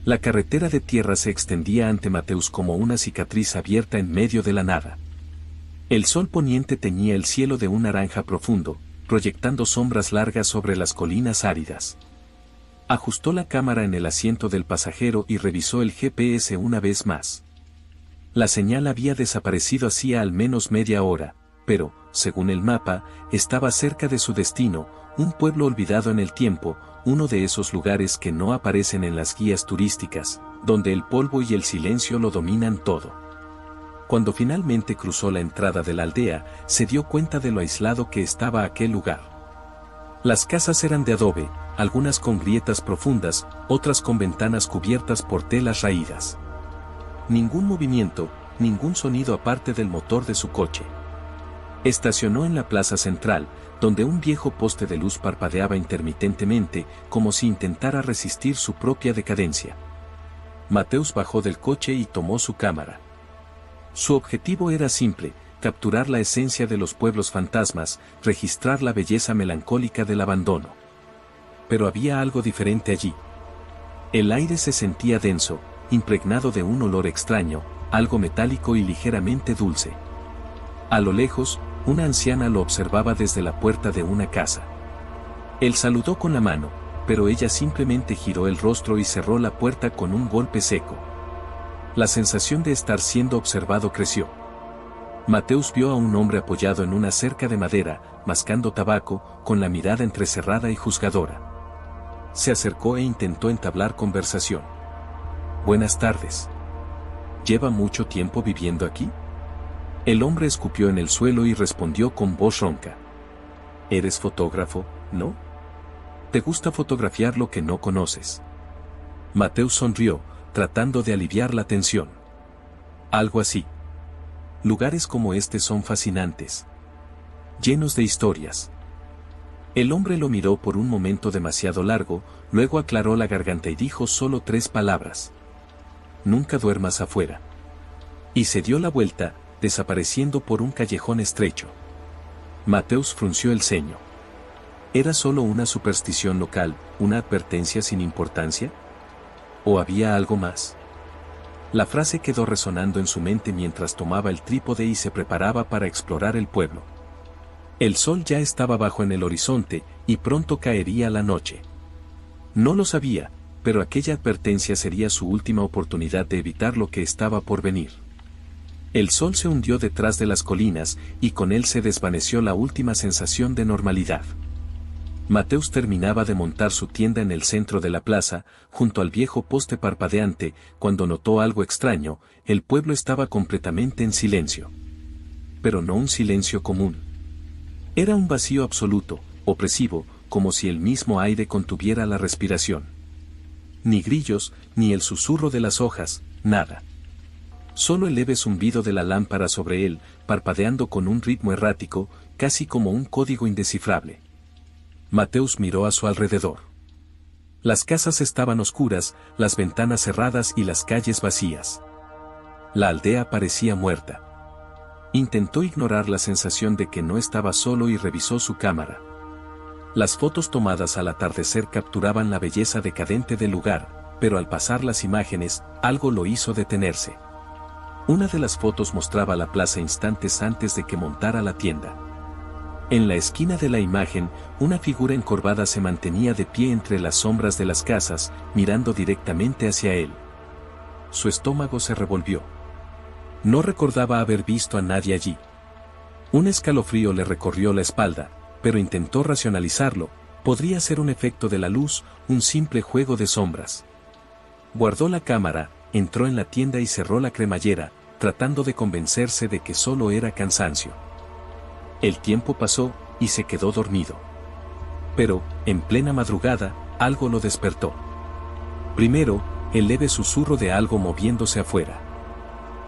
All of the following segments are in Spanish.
La carretera de tierra se extendía ante Mateus como una cicatriz abierta en medio de la nada. El sol poniente teñía el cielo de un naranja profundo, proyectando sombras largas sobre las colinas áridas. Ajustó la cámara en el asiento del pasajero y revisó el GPS una vez más. La señal había desaparecido hacía al menos media hora, pero, según el mapa, estaba cerca de su destino, un pueblo olvidado en el tiempo, uno de esos lugares que no aparecen en las guías turísticas, donde el polvo y el silencio lo dominan todo. Cuando finalmente cruzó la entrada de la aldea, se dio cuenta de lo aislado que estaba aquel lugar. Las casas eran de adobe, algunas con grietas profundas, otras con ventanas cubiertas por telas raídas. Ningún movimiento, ningún sonido aparte del motor de su coche. Estacionó en la plaza central, donde un viejo poste de luz parpadeaba intermitentemente, como si intentara resistir su propia decadencia. Mateus bajó del coche y tomó su cámara. Su objetivo era simple: capturar la esencia de los pueblos fantasmas, registrar la belleza melancólica del abandono. Pero había algo diferente allí. El aire se sentía denso, impregnado de un olor extraño, algo metálico y ligeramente dulce. A lo lejos, una anciana lo observaba desde la puerta de una casa. Él saludó con la mano, pero ella simplemente giró el rostro y cerró la puerta con un golpe seco. La sensación de estar siendo observado creció. Mateus vio a un hombre apoyado en una cerca de madera, mascando tabaco, con la mirada entrecerrada y juzgadora. Se acercó e intentó entablar conversación. «Buenas tardes. ¿Lleva mucho tiempo viviendo aquí?». El hombre escupió en el suelo y respondió con voz ronca. «¿Eres fotógrafo, no? ¿Te gusta fotografiar lo que no conoces?». Mateus sonrió, tratando de aliviar la tensión. «Algo así. Lugares como este son fascinantes. Llenos de historias». El hombre lo miró por un momento demasiado largo, luego aclaró la garganta y dijo solo 3 palabras. «Nunca duermas afuera». Y se dio la vuelta, desapareciendo por un callejón estrecho. Mateus frunció el ceño. ¿Era solo una superstición local, una advertencia sin importancia? ¿O había algo más? La frase quedó resonando en su mente mientras tomaba el trípode y se preparaba para explorar el pueblo. El sol ya estaba bajo en el horizonte, y pronto caería la noche. No lo sabía, pero aquella advertencia sería su última oportunidad de evitar lo que estaba por venir. El sol se hundió detrás de las colinas, y con él se desvaneció la última sensación de normalidad. Mateus terminaba de montar su tienda en el centro de la plaza, junto al viejo poste parpadeante, cuando notó algo extraño: el pueblo estaba completamente en silencio. Pero no un silencio común. Era un vacío absoluto, opresivo, como si el mismo aire contuviera la respiración. Ni grillos, ni el susurro de las hojas, nada. Solo el leve zumbido de la lámpara sobre él, parpadeando con un ritmo errático, casi como un código indescifrable. Mateus miró a su alrededor. Las casas estaban oscuras, las ventanas cerradas y las calles vacías. La aldea parecía muerta. Intentó ignorar la sensación de que no estaba solo y revisó su cámara. Las fotos tomadas al atardecer capturaban la belleza decadente del lugar, pero al pasar las imágenes, algo lo hizo detenerse. Una de las fotos mostraba la plaza instantes antes de que montara la tienda. En la esquina de la imagen, una figura encorvada se mantenía de pie entre las sombras de las casas, mirando directamente hacia él. Su estómago se revolvió. No recordaba haber visto a nadie allí. Un escalofrío le recorrió la espalda, pero intentó racionalizarlo: podría ser un efecto de la luz, un simple juego de sombras. Guardó la cámara, entró en la tienda y cerró la cremallera, tratando de convencerse de que solo era cansancio. El tiempo pasó, y se quedó dormido. Pero, en plena madrugada, algo lo despertó. Primero, el leve susurro de algo moviéndose afuera.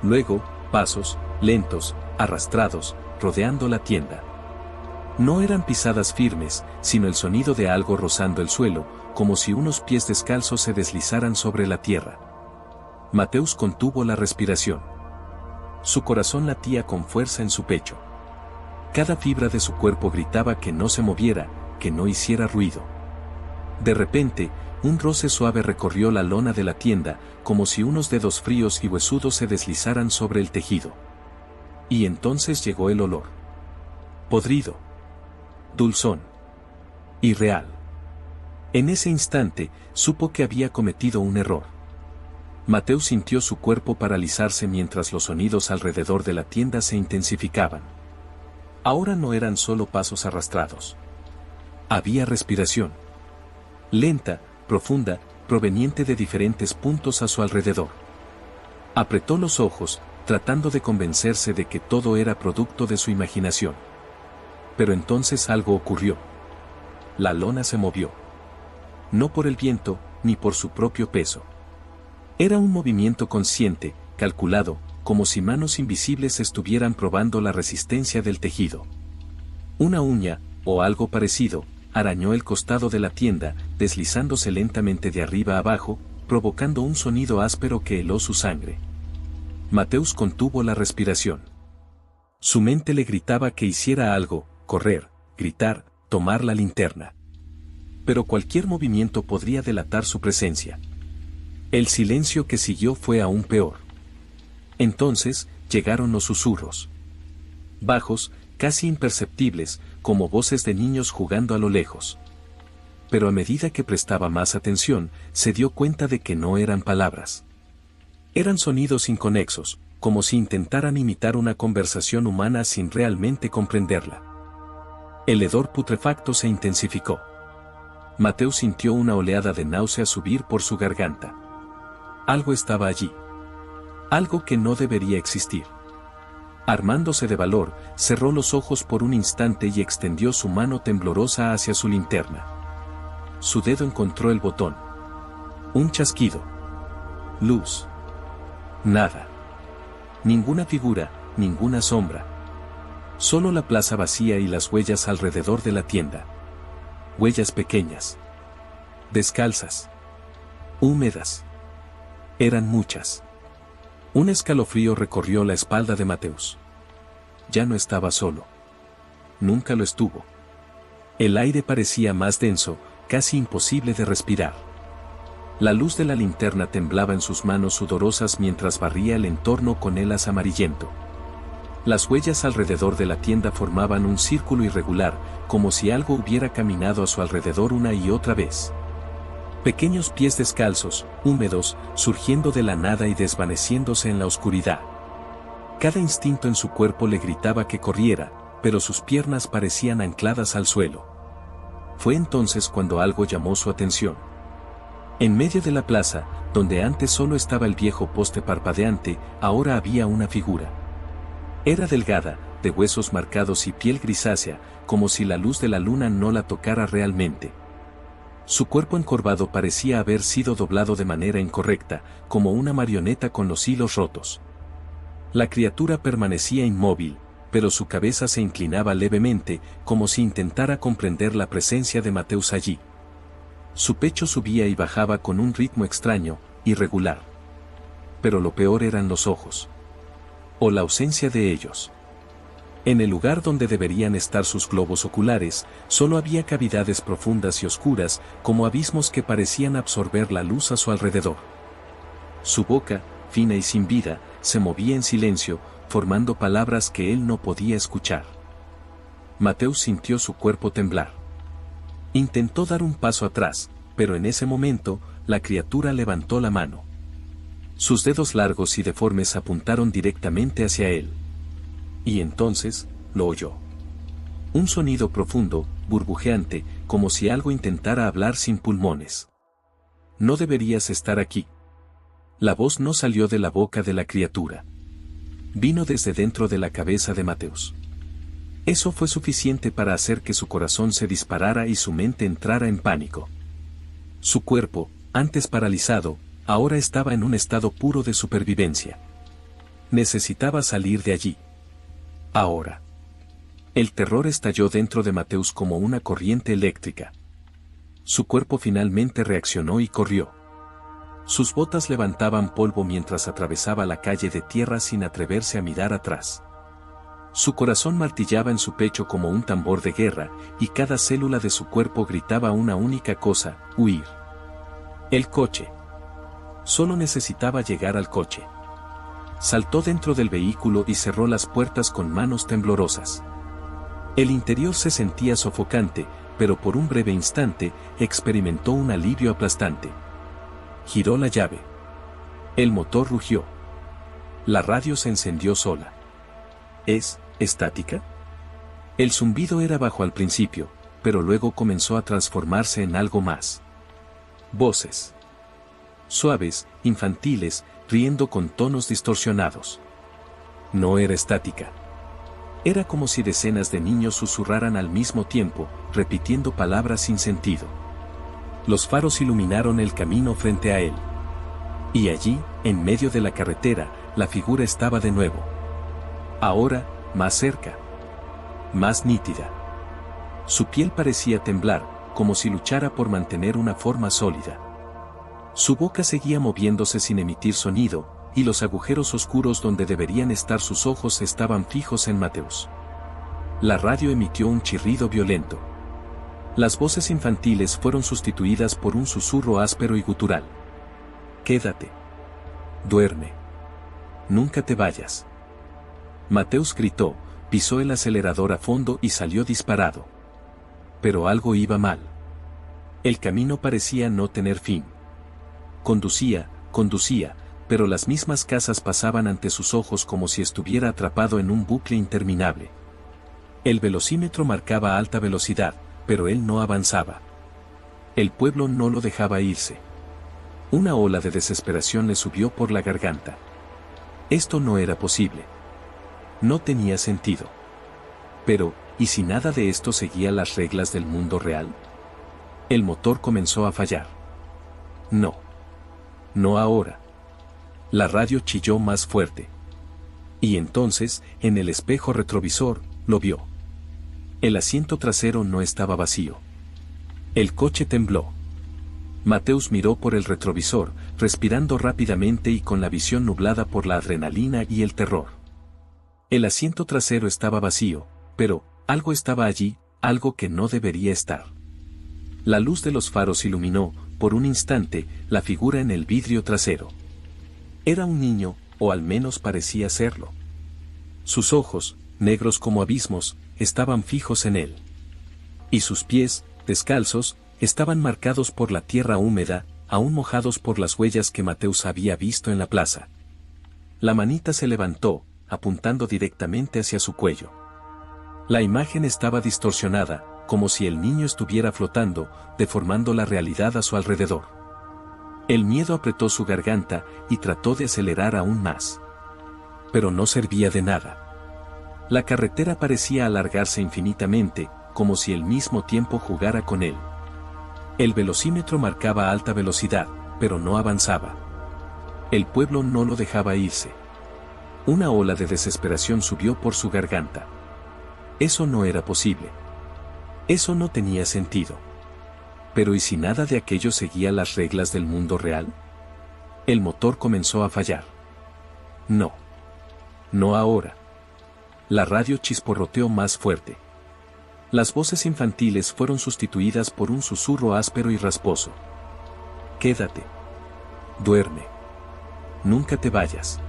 Luego, pasos, lentos, arrastrados, rodeando la tienda. No eran pisadas firmes, sino el sonido de algo rozando el suelo, como si unos pies descalzos se deslizaran sobre la tierra. Mateus contuvo la respiración. Su corazón latía con fuerza en su pecho. Cada fibra de su cuerpo gritaba que no se moviera, que no hiciera ruido. De repente, un roce suave recorrió la lona de la tienda, como si unos dedos fríos y huesudos se deslizaran sobre el tejido. Y entonces llegó el olor. Podrido. Dulzón. Irreal. En ese instante, supo que había cometido un error. Mateus sintió su cuerpo paralizarse mientras los sonidos alrededor de la tienda se intensificaban. Ahora no eran solo pasos arrastrados. Había respiración. Lenta, profunda, proveniente de diferentes puntos a su alrededor. Apretó los ojos, tratando de convencerse de que todo era producto de su imaginación. Pero entonces algo ocurrió. La lona se movió. No por el viento, ni por su propio peso. Era un movimiento consciente, calculado, como si manos invisibles estuvieran probando la resistencia del tejido. Una uña, o algo parecido, arañó el costado de la tienda, deslizándose lentamente de arriba a abajo, provocando un sonido áspero que heló su sangre. Mateus contuvo la respiración. Su mente le gritaba que hiciera algo, correr, gritar, tomar la linterna. Pero cualquier movimiento podría delatar su presencia. El silencio que siguió fue aún peor. Entonces, llegaron los susurros. Bajos, casi imperceptibles, como voces de niños jugando a lo lejos. Pero a medida que prestaba más atención, se dio cuenta de que no eran palabras. Eran sonidos inconexos, como si intentaran imitar una conversación humana sin realmente comprenderla. El hedor putrefacto se intensificó. Mateus sintió una oleada de náusea subir por su garganta. Algo estaba allí. Algo que no debería existir. Armándose de valor, cerró los ojos por un instante y extendió su mano temblorosa hacia su linterna. Su dedo encontró el botón. Un chasquido. Luz. Nada. Ninguna figura, ninguna sombra. Solo la plaza vacía y las huellas alrededor de la tienda. Huellas pequeñas. Descalzas. Húmedas. Eran muchas. Un escalofrío recorrió la espalda de Mateus. Ya no estaba solo. Nunca lo estuvo. El aire parecía más denso, casi imposible de respirar. La luz de la linterna temblaba en sus manos sudorosas mientras barría el entorno con helas amarillento. Las huellas alrededor de la tienda formaban un círculo irregular, como si algo hubiera caminado a su alrededor una y otra vez. Pequeños pies descalzos, húmedos, surgiendo de la nada y desvaneciéndose en la oscuridad. Cada instinto en su cuerpo le gritaba que corriera, pero sus piernas parecían ancladas al suelo. Fue entonces cuando algo llamó su atención. En medio de la plaza, donde antes solo estaba el viejo poste parpadeante, ahora había una figura. Era delgada, de huesos marcados y piel grisácea, como si la luz de la luna no la tocara realmente. Su cuerpo encorvado parecía haber sido doblado de manera incorrecta, como una marioneta con los hilos rotos. La criatura permanecía inmóvil, pero su cabeza se inclinaba levemente, como si intentara comprender la presencia de Mateus allí. Su pecho subía y bajaba con un ritmo extraño, irregular. Pero lo peor eran los ojos. O la ausencia de ellos. En el lugar donde deberían estar sus globos oculares, solo había cavidades profundas y oscuras, como abismos que parecían absorber la luz a su alrededor. Su boca, fina y sin vida, se movía en silencio, formando palabras que él no podía escuchar. Mateus sintió su cuerpo temblar. Intentó dar un paso atrás, pero en ese momento, la criatura levantó la mano. Sus dedos largos y deformes apuntaron directamente hacia él. Y entonces, lo oyó. Un sonido profundo, burbujeante, como si algo intentara hablar sin pulmones. No deberías estar aquí. La voz no salió de la boca de la criatura. Vino desde dentro de la cabeza de Mateus. Eso fue suficiente para hacer que su corazón se disparara y su mente entrara en pánico. Su cuerpo, antes paralizado, ahora estaba en un estado puro de supervivencia. Necesitaba salir de allí. Ahora. El terror estalló dentro de Mateus como una corriente eléctrica. Su cuerpo finalmente reaccionó y corrió. Sus botas levantaban polvo mientras atravesaba la calle de tierra sin atreverse a mirar atrás. Su corazón martillaba en su pecho como un tambor de guerra, y cada célula de su cuerpo gritaba una única cosa: huir. El coche. Solo necesitaba llegar al coche. Saltó dentro del vehículo y cerró las puertas con manos temblorosas. El interior se sentía sofocante, pero por un breve instante, experimentó un alivio aplastante. Giró la llave. El motor rugió. La radio se encendió sola. ¿Es estática? El zumbido era bajo al principio, pero luego comenzó a transformarse en algo más. Voces. Suaves, infantiles, riendo con tonos distorsionados. No era estática. Era como si decenas de niños susurraran al mismo tiempo, repitiendo palabras sin sentido. Los faros iluminaron el camino frente a él. Y allí, en medio de la carretera, la figura estaba de nuevo. Ahora, más cerca. Más nítida. Su piel parecía temblar, como si luchara por mantener una forma sólida. Su boca seguía moviéndose sin emitir sonido, y los agujeros oscuros donde deberían estar sus ojos estaban fijos en Mateusz. La radio emitió un chirrido violento. Las voces infantiles fueron sustituidas por un susurro áspero y gutural. Quédate. Duerme. Nunca te vayas. Mateusz gritó, pisó el acelerador a fondo y salió disparado. Pero algo iba mal. El camino parecía no tener fin. Conducía, pero las mismas casas pasaban ante sus ojos como si estuviera atrapado en un bucle interminable. El velocímetro marcaba alta velocidad, pero él no avanzaba. El pueblo no lo dejaba irse. Una ola de desesperación le subió por la garganta. Esto no era posible. No tenía sentido. Pero, ¿y si nada de esto seguía las reglas del mundo real? El motor comenzó a fallar. No. No ahora. La radio chilló más fuerte. Y entonces, en el espejo retrovisor, lo vio. El asiento trasero no estaba vacío. El coche tembló. Mateusz miró por el retrovisor, respirando rápidamente y con la visión nublada por la adrenalina y el terror. El asiento trasero estaba vacío, pero algo estaba allí, algo que no debería estar. La luz de los faros iluminó, por un instante, la figura en el vidrio trasero. Era un niño, o al menos parecía serlo. Sus ojos, negros como abismos, estaban fijos en él. Y sus pies, descalzos, estaban marcados por la tierra húmeda, aún mojados por las huellas que Mateusz había visto en la plaza. La manita se levantó, apuntando directamente hacia su cuello. La imagen estaba distorsionada, como si el niño estuviera flotando, deformando la realidad a su alrededor. El miedo apretó su garganta y trató de acelerar aún más. Pero no servía de nada. La carretera parecía alargarse infinitamente, como si el mismo tiempo jugara con él. El velocímetro marcaba alta velocidad, pero no avanzaba. El pueblo no lo dejaba irse. Una ola de desesperación subió por su garganta. Eso no era posible. Eso no tenía sentido. Pero ¿y si nada de aquello seguía las reglas del mundo real? El motor comenzó a fallar. No. No ahora. La radio chisporroteó más fuerte. Las voces infantiles fueron sustituidas por un susurro áspero y rasposo. Quédate. Duerme. Nunca te vayas.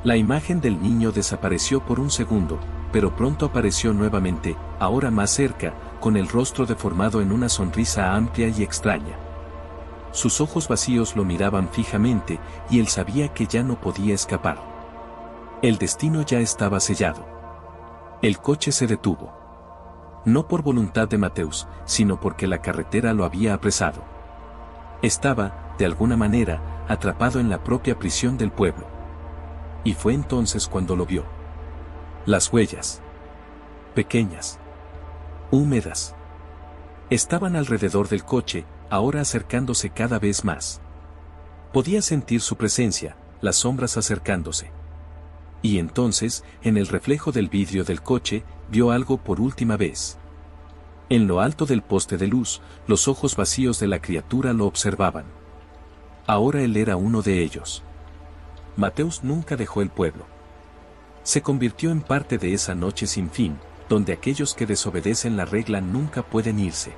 La imagen del niño desapareció por un segundo, pero pronto apareció nuevamente, ahora más cerca, con el rostro deformado en una sonrisa amplia y extraña. Sus ojos vacíos lo miraban fijamente, y él sabía que ya no podía escapar. El destino ya estaba sellado. El coche se detuvo. No por voluntad de Mateusz, sino porque la carretera lo había apresado. Estaba, de alguna manera, atrapado en la propia prisión del pueblo. Y fue entonces cuando lo vio. Las huellas. Pequeñas. Húmedas. Estaban alrededor del coche, ahora acercándose cada vez más. Podía sentir su presencia, las sombras acercándose. Y entonces, en el reflejo del vidrio del coche, vio algo por última vez. En lo alto del poste de luz, los ojos vacíos de la criatura lo observaban. Ahora él era uno de ellos. Mateusz nunca dejó el pueblo. Se convirtió en parte de esa noche sin fin, donde aquellos que desobedecen la regla nunca pueden irse.